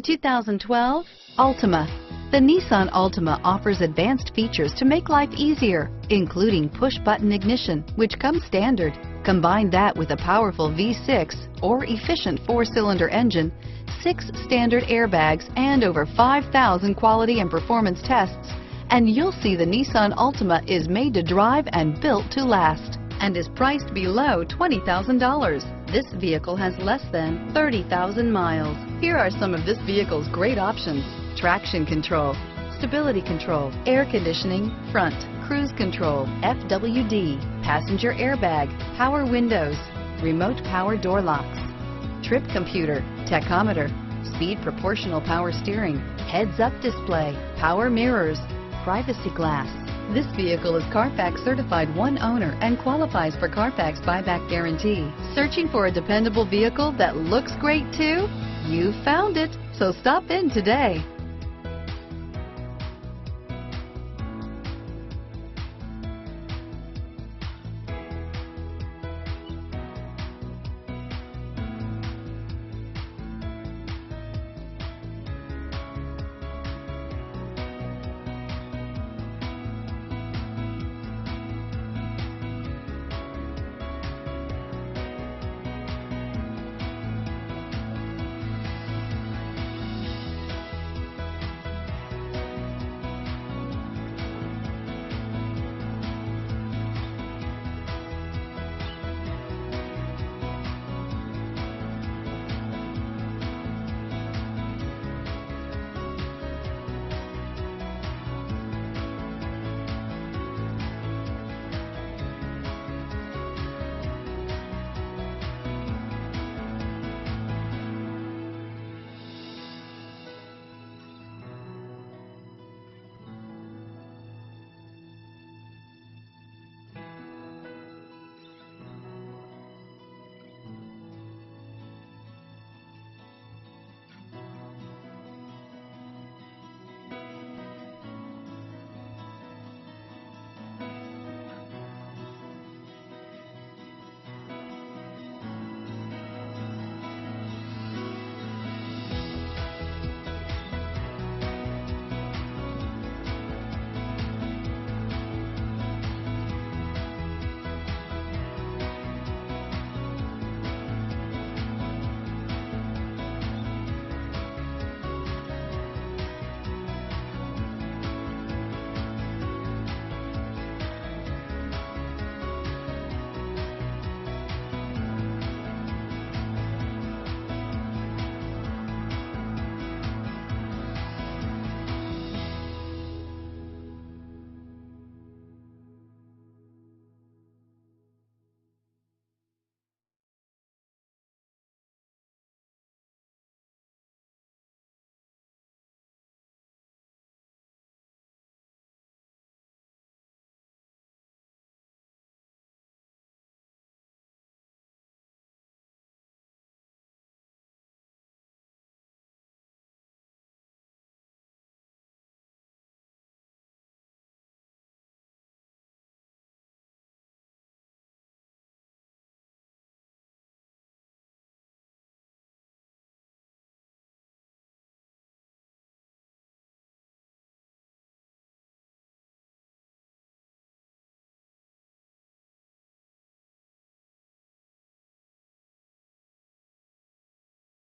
2012 Altima. The Nissan Altima offers advanced features to make life easier, including push-button ignition, which comes standard. Combine that with a powerful V6 or efficient 4-cylinder engine, 6 standard airbags, and over 5,000 quality and performance tests, and you'll see the Nissan Altima is made to drive and built to last, and is priced below $20,000. This vehicle has less than 30,000 miles. Here are some of this vehicle's great options: traction control, stability control, air conditioning, front, cruise control, FWD, passenger airbag, power windows, remote power door locks, trip computer, tachometer, speed proportional power steering, heads-up display, power mirrors, privacy glass. This vehicle is Carfax certified one owner and qualifies for Carfax buyback guarantee. Searching for a dependable vehicle that looks great too? You found it, so stop in today.